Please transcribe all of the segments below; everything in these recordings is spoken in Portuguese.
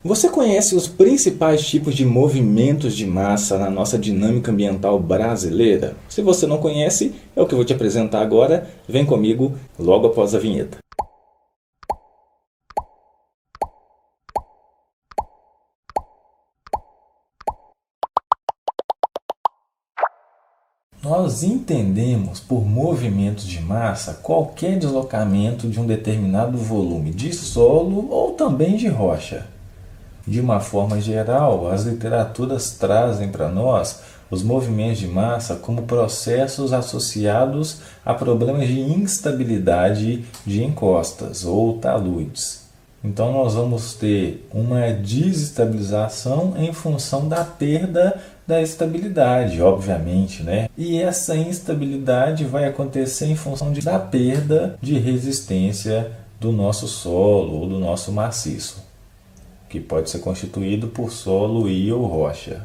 Você conhece os principais tipos de movimentos de massa na nossa dinâmica ambiental brasileira? Se você não conhece, é o que eu vou te apresentar agora. Vem comigo logo após a vinheta. Nós entendemos por movimentos de massa qualquer deslocamento de um determinado volume de solo ou também de rocha. De uma forma geral, as literaturas trazem para nós os movimentos de massa como processos associados a problemas de instabilidade de encostas ou taludes. Então nós vamos ter uma desestabilização em função da perda da estabilidade, obviamente, né? E essa instabilidade vai acontecer em função da perda de resistência do nosso solo ou do nosso maciço, que pode ser constituído por solo e ou rocha.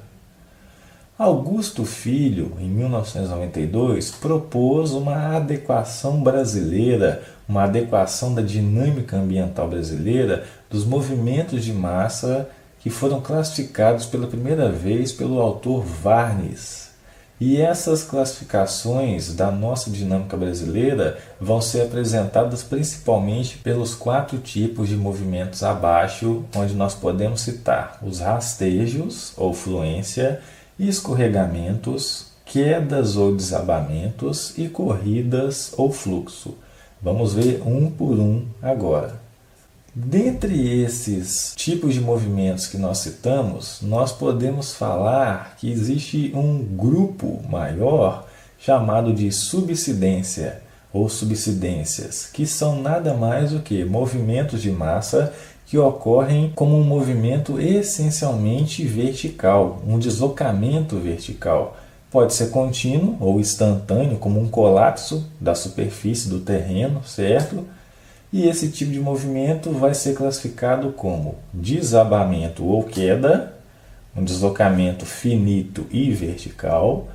Augusto Filho, em 1992, propôs uma adequação brasileira, uma adequação da dinâmica ambiental brasileira dos movimentos de massa que foram classificados pela primeira vez pelo autor Varnes. E essas classificações da nossa dinâmica brasileira vão ser apresentadas principalmente pelos 4 tipos de movimentos abaixo, onde nós podemos citar os rastejos ou fluência, escorregamentos, quedas ou desabamentos e corridas ou fluxo. Vamos ver um por um agora. Dentre esses tipos de movimentos que nós citamos, nós podemos falar que existe um grupo maior chamado de subsidência ou subsidências, que são nada mais do que movimentos de massa que ocorrem como um movimento essencialmente vertical, um deslocamento vertical. Pode ser contínuo ou instantâneo, como um colapso da superfície do terreno, certo? E esse tipo de movimento vai ser classificado como desabamento ou queda, um deslocamento finito e vertical,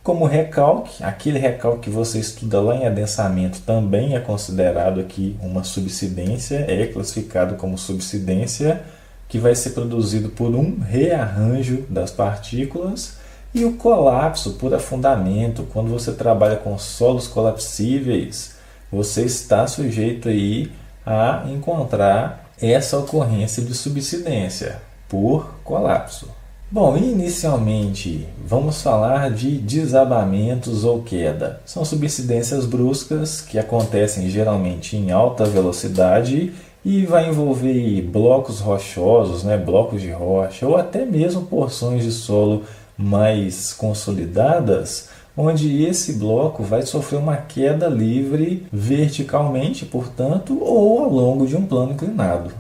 como recalque, aquele recalque que você estuda lá em adensamento também é considerado aqui uma subsidência, é classificado como subsidência, que vai ser produzido por um rearranjo das partículas, e o colapso por afundamento, quando você trabalha com solos colapsíveis, você está sujeito aí a encontrar essa ocorrência de subsidência por colapso. Bom, inicialmente vamos falar de desabamentos ou queda. São subsidências bruscas que acontecem geralmente em alta velocidade e vai envolver blocos rochosos, blocos de rocha ou até mesmo porções de solo mais consolidadas, onde esse bloco vai sofrer uma queda livre verticalmente, portanto, ou ao longo de um plano inclinado.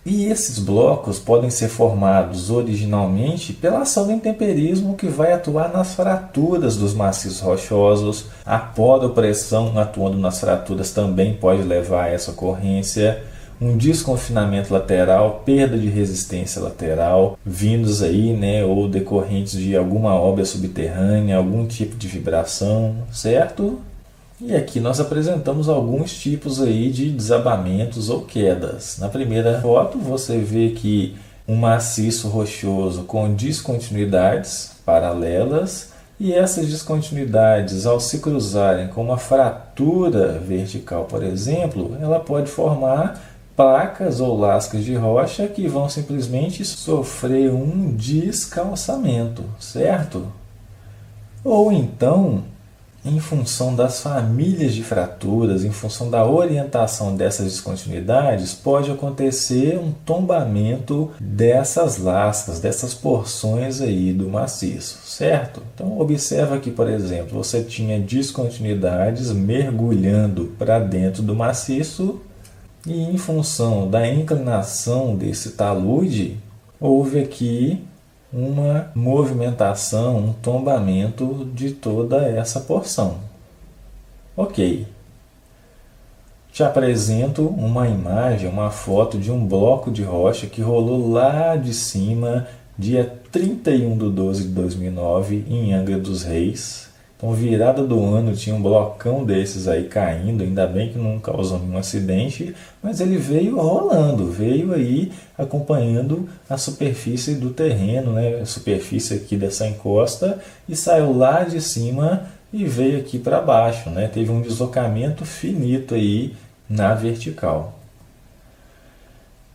E esses blocos podem ser formados originalmente pela ação do intemperismo que vai atuar nas fraturas dos maciços rochosos. A poropressão atuando nas fraturas também pode levar a essa ocorrência. Um desconfinamento lateral, perda de resistência lateral, vindos aí, ou decorrentes de alguma obra subterrânea, algum tipo de vibração, certo? E aqui nós apresentamos alguns tipos aí de desabamentos ou quedas. Na primeira foto você vê que um maciço rochoso com descontinuidades paralelas, e essas descontinuidades, ao se cruzarem com uma fratura vertical, por exemplo, ela pode formar placas ou lascas de rocha que vão simplesmente sofrer um descalçamento, certo? Ou então, em função das famílias de fraturas, em função da orientação dessas descontinuidades, pode acontecer um tombamento dessas lascas, dessas porções aí do maciço, certo? Então observa que, por exemplo, você tinha descontinuidades mergulhando para dentro do maciço e em função da inclinação desse talude, houve aqui uma movimentação, um tombamento de toda essa porção. Ok. Te apresento uma imagem, uma foto de um bloco de rocha que rolou lá de cima, dia 31/12/2009, em Angra dos Reis. Então, virada do ano, tinha um blocão desses aí caindo, ainda bem que não causou nenhum acidente, mas ele veio rolando, veio aí acompanhando a superfície do terreno, né? A superfície aqui dessa encosta, e saiu lá de cima e veio aqui para baixo, né? Teve um deslocamento finito aí na vertical.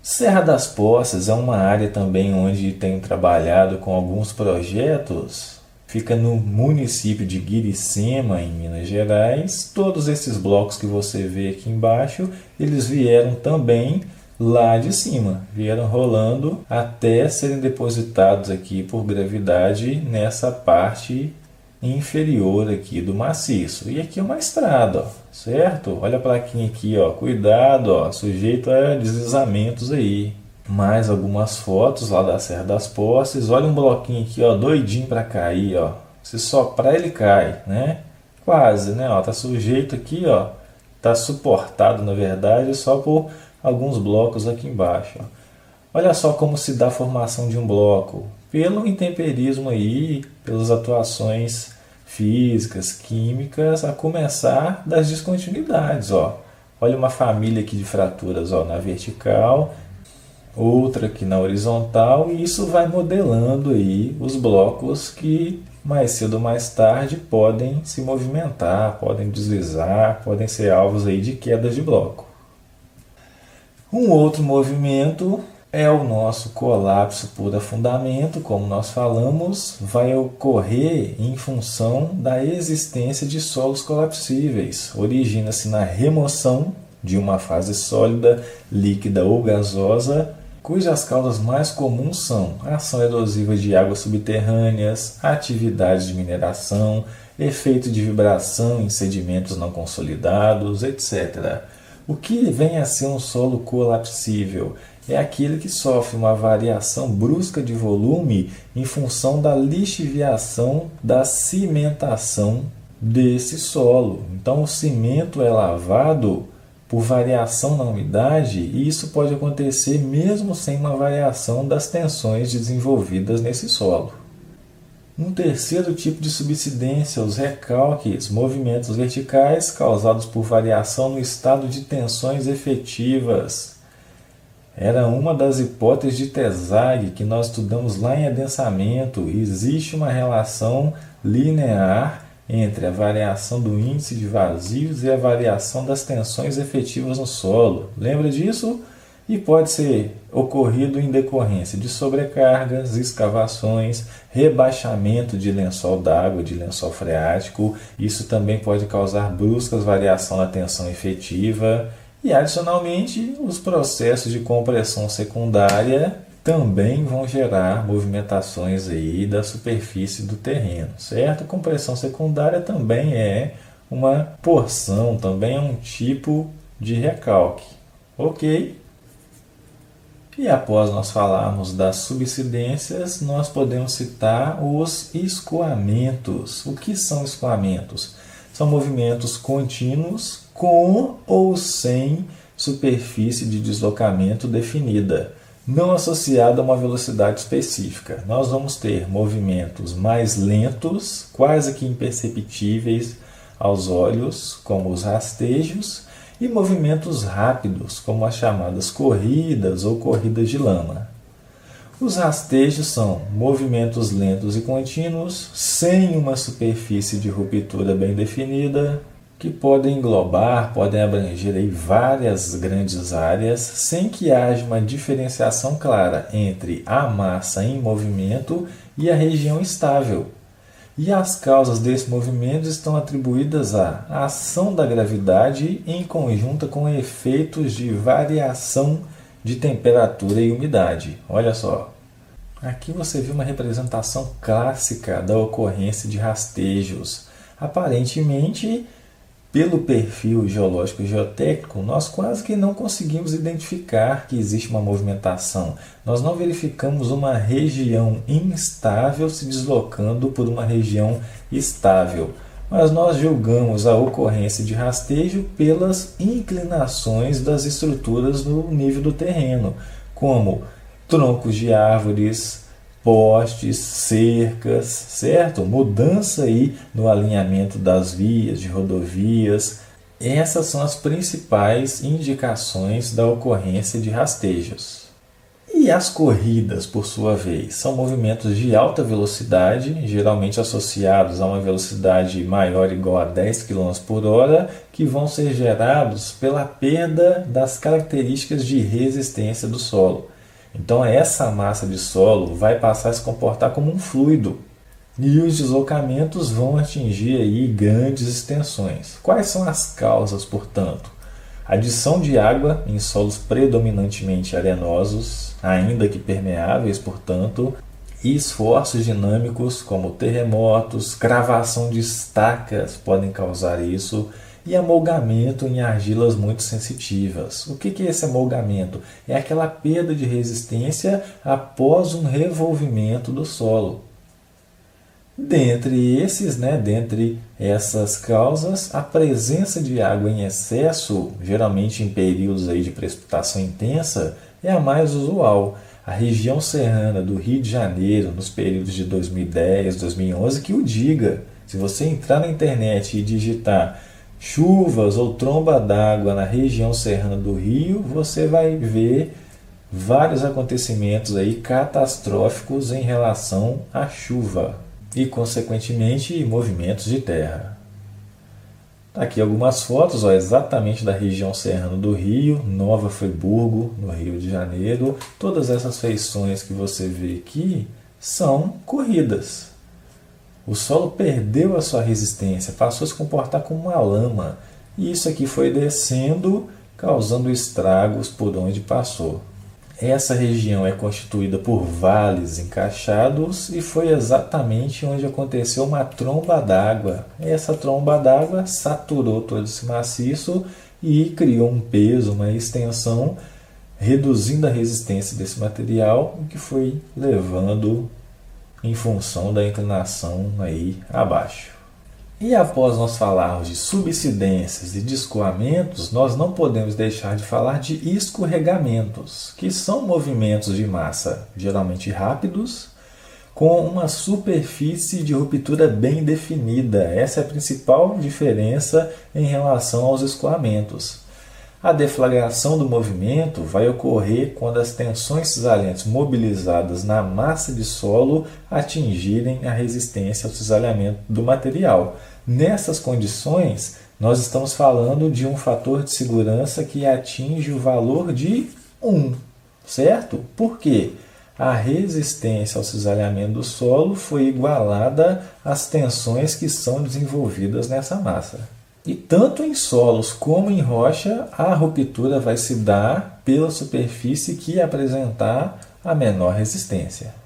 Serra das Poças é uma área também onde tenho trabalhado com alguns projetos. Fica no município de Guiricema, em Minas Gerais. Todos esses blocos que você vê aqui embaixo, eles vieram também lá de cima. Vieram rolando até serem depositados aqui por gravidade nessa parte inferior aqui do maciço. E aqui é uma estrada, ó, certo? Olha a plaquinha aqui, ó, cuidado, ó, sujeito a deslizamentos aí. Mais algumas fotos lá da Serra das Poças. Olha um bloquinho aqui, ó, doidinho para cair, ó. Se soprar ele cai, né? Quase, né? Ó, tá sujeito aqui, ó. Tá suportado, na verdade, só por alguns blocos aqui embaixo, ó. Olha só como se dá a formação de um bloco. Pelo intemperismo aí, pelas atuações físicas, químicas, a começar das descontinuidades, ó. Olha uma família aqui de fraturas, ó, na vertical, outra aqui na horizontal, e isso vai modelando aí os blocos que mais cedo ou mais tarde podem se movimentar, podem deslizar, podem ser alvos aí de quedas de bloco. Um outro movimento é o nosso colapso por afundamento, como nós falamos, vai ocorrer em função da existência de solos colapsíveis. Origina-se na remoção de uma fase sólida, líquida ou gasosa, cujas causas mais comuns são a ação erosiva de águas subterrâneas, atividades de mineração, efeito de vibração em sedimentos não consolidados, etc. O que vem a ser um solo colapsível? É aquele que sofre uma variação brusca de volume em função da lixiviação, da cimentação desse solo. Então o cimento é lavado por variação na umidade, e isso pode acontecer mesmo sem uma variação das tensões desenvolvidas nesse solo. Um terceiro tipo de subsidência, os recalques, movimentos verticais causados por variação no estado de tensões efetivas. Era uma das hipóteses de Tesague que nós estudamos lá em adensamento. Existe uma relação linear entre a variação do índice de vazios e a variação das tensões efetivas no solo. Lembra disso? E pode ser ocorrido em decorrência de sobrecargas, escavações, rebaixamento de lençol d'água, de lençol freático. Isso também pode causar bruscas variação na tensão efetiva. E, adicionalmente, os processos de compressão secundária também vão gerar movimentações aí da superfície do terreno, certo? Compressão secundária também é uma porção, também é um tipo de recalque, ok? E após nós falarmos das subsidências, nós podemos citar os escoamentos. O que são escoamentos? São movimentos contínuos com ou sem superfície de deslocamento definida, não associada a uma velocidade específica. Nós vamos ter movimentos mais lentos, quase que imperceptíveis aos olhos, como os rastejos, e movimentos rápidos, como as chamadas corridas ou corridas de lama. Os rastejos são movimentos lentos e contínuos, sem uma superfície de ruptura bem definida, que podem englobar, podem abranger aí várias grandes áreas, sem que haja uma diferenciação clara entre a massa em movimento e a região estável. E as causas desse movimento estão atribuídas à ação da gravidade em conjunto com efeitos de variação de temperatura e umidade. Olha só, aqui você vê uma representação clássica da ocorrência de rastejos. Aparentemente, pelo perfil geológico e geotécnico, nós quase que não conseguimos identificar que existe uma movimentação. Nós não verificamos uma região instável se deslocando por uma região estável, mas nós julgamos a ocorrência de rastejo pelas inclinações das estruturas no nível do terreno, como troncos de árvores, postes, cercas, certo? Mudança aí no alinhamento das vias, de rodovias. Essas são as principais indicações da ocorrência de rastejos. E as corridas, por sua vez, são movimentos de alta velocidade, geralmente associados a uma velocidade maior ou igual a 10 km por hora, que vão ser gerados pela perda das características de resistência do solo. Então essa massa de solo vai passar a se comportar como um fluido. E os deslocamentos vão atingir aí grandes extensões. Quais são as causas, portanto? Adição de água em solos predominantemente arenosos, ainda que permeáveis, portanto, e esforços dinâmicos como terremotos, cravação de estacas podem causar isso, e amolgamento em argilas muito sensitivas. O que é esse amolgamento? É aquela perda de resistência após um revolvimento do solo. Dentre essas causas, a presença de água em excesso, geralmente em períodos aí de precipitação intensa, é a mais usual. A região serrana do Rio de Janeiro, nos períodos de 2010, 2011, que o diga. Se você entrar na internet e digitar chuvas ou tromba d'água na região serrana do Rio, você vai ver vários acontecimentos aí catastróficos em relação à chuva e, consequentemente, movimentos de terra. Aqui algumas fotos exatamente da região serrana do Rio, Nova Friburgo, no Rio de Janeiro. Todas essas feições que você vê aqui são corridas. O solo perdeu a sua resistência, passou a se comportar como uma lama. E isso aqui foi descendo, causando estragos por onde passou. Essa região é constituída por vales encaixados e foi exatamente onde aconteceu uma tromba d'água. Essa tromba d'água saturou todo esse maciço e criou um peso, uma extensão, reduzindo a resistência desse material, o que foi levando em função da inclinação aí abaixo. E após nós falarmos de subsidências e de escoamentos, nós não podemos deixar de falar de escorregamentos, que são movimentos de massa geralmente rápidos, com uma superfície de ruptura bem definida. Essa é a principal diferença em relação aos escoamentos. A deflagração do movimento vai ocorrer quando as tensões cisalhantes mobilizadas na massa de solo atingirem a resistência ao cisalhamento do material. Nessas condições, nós estamos falando de um fator de segurança que atinge o valor de 1, certo? Por quê? A resistência ao cisalhamento do solo foi igualada às tensões que são desenvolvidas nessa massa. E tanto em solos como em rocha, a ruptura vai se dar pela superfície que apresentar a menor resistência.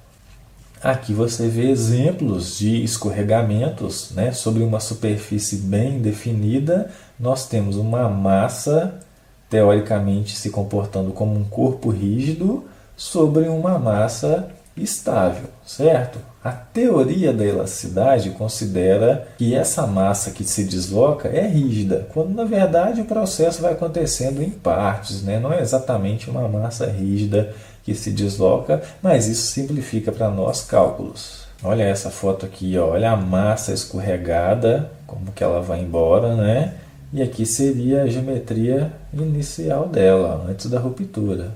Aqui você vê exemplos de escorregamentos, sobre uma superfície bem definida. Nós temos uma massa, teoricamente se comportando como um corpo rígido, sobre uma massa estável, certo? A teoria da elasticidade considera que essa massa que se desloca é rígida, quando na verdade o processo vai acontecendo em partes, não é exatamente uma massa rígida que se desloca, mas isso simplifica para nós cálculos. Olha essa foto aqui, olha a massa escorregada, como que ela vai embora, E aqui seria a geometria inicial dela, antes da ruptura.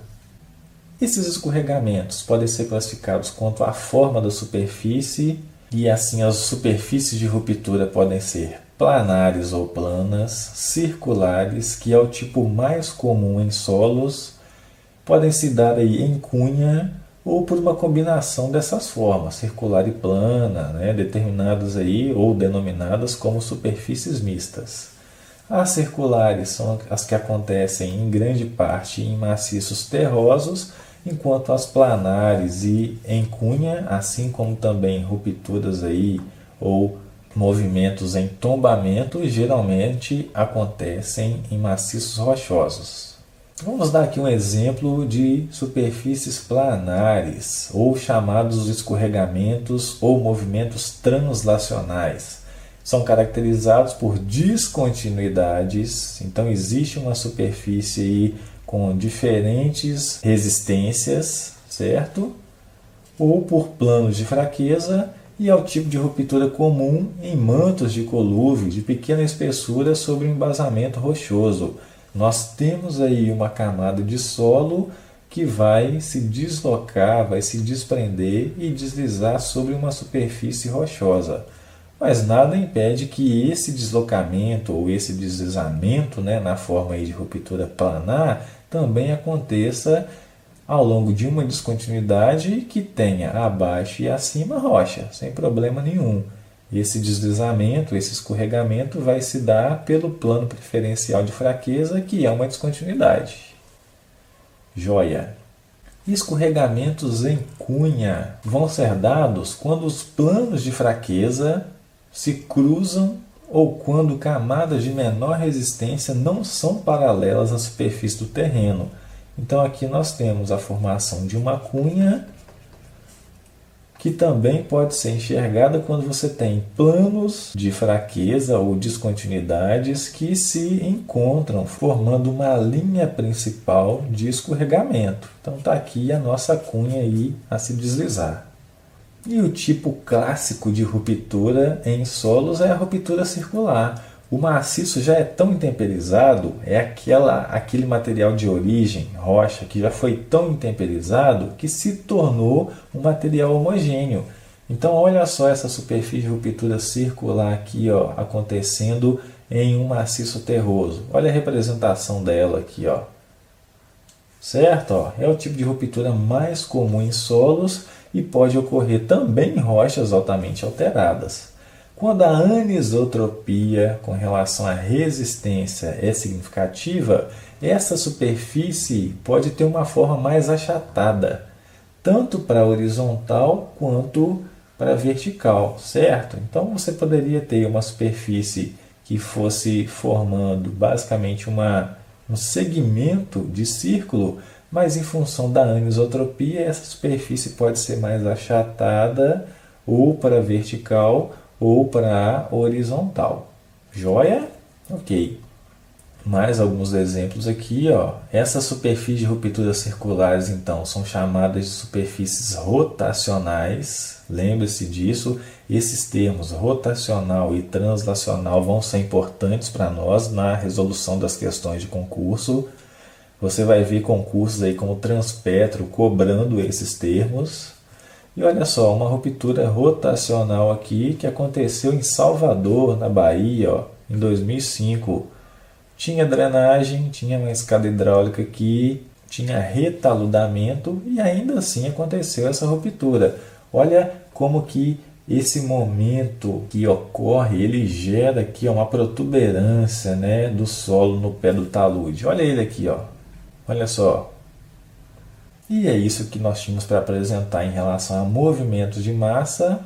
Esses escorregamentos podem ser classificados quanto à forma da superfície, e assim as superfícies de ruptura podem ser planares ou planas, circulares, que é o tipo mais comum em solos, podem se dar aí em cunha ou por uma combinação dessas formas, circular e plana, determinadas aí ou denominadas como superfícies mistas. As circulares são as que acontecem em grande parte em maciços terrosos, enquanto as planares e em cunha, assim como também rupturas aí ou movimentos em tombamento, geralmente acontecem em maciços rochosos. Vamos dar aqui um exemplo de superfícies planares, ou chamados escorregamentos ou movimentos translacionais. São caracterizados por descontinuidades, então existe uma superfície aí com diferentes resistências, certo? ou por planos de fraqueza, e ao tipo de ruptura comum em mantos de colúvio de pequena espessura sobre um embasamento rochoso. Nós temos aí uma camada de solo que vai se deslocar, vai se desprender e deslizar sobre uma superfície rochosa. Mas nada impede que esse deslocamento ou esse deslizamento, né, na forma aí de ruptura planar também aconteça ao longo de uma descontinuidade que tenha abaixo e acima rocha, sem problema nenhum. Esse deslizamento, esse escorregamento vai se dar pelo plano preferencial de fraqueza, que é uma descontinuidade. Joia! Escorregamentos em cunha vão ser dados quando os planos de fraqueza se cruzam ou quando camadas de menor resistência não são paralelas à superfície do terreno. Então aqui nós temos a formação de uma cunha, que também pode ser enxergada quando você tem planos de fraqueza ou descontinuidades que se encontram formando uma linha principal de escorregamento. Então está aqui a nossa cunha aí a se deslizar. E o tipo clássico de ruptura em solos é a ruptura circular. O maciço já é tão intemperizado, é aquele material de origem, rocha, que já foi tão intemperizado que se tornou um material homogêneo. Então olha só essa superfície de ruptura circular aqui, ó, acontecendo em um maciço terroso. Olha a representação dela aqui, ó. Certo? Ó, é o tipo de ruptura mais comum em solos e pode ocorrer também em rochas altamente alteradas. Quando a anisotropia com relação à resistência é significativa, essa superfície pode ter uma forma mais achatada, tanto para a horizontal quanto para a vertical, certo? Então você poderia ter uma superfície que fosse formando basicamente um segmento de círculo, mas em função da anisotropia, essa superfície pode ser mais achatada ou para a vertical ou para a horizontal. Joia? Ok. Mais alguns exemplos aqui, ó. Essas superfícies de rupturas circulares, então, são chamadas de superfícies rotacionais. Lembre-se disso. Esses termos rotacional e translacional vão ser importantes para nós na resolução das questões de concurso. Você vai ver concursos aí como Transpetro cobrando esses termos. E olha só, uma ruptura rotacional aqui que aconteceu em Salvador, na Bahia, ó, em 2005. Tinha drenagem, tinha uma escada hidráulica aqui, tinha retaludamento e ainda assim aconteceu essa ruptura. Olha como que esse momento que ocorre, ele gera aqui ó, uma protuberância, né, do solo no pé do talude. Olha ele aqui, ó. Olha só. E é isso que nós tínhamos para apresentar em relação a movimentos de massa.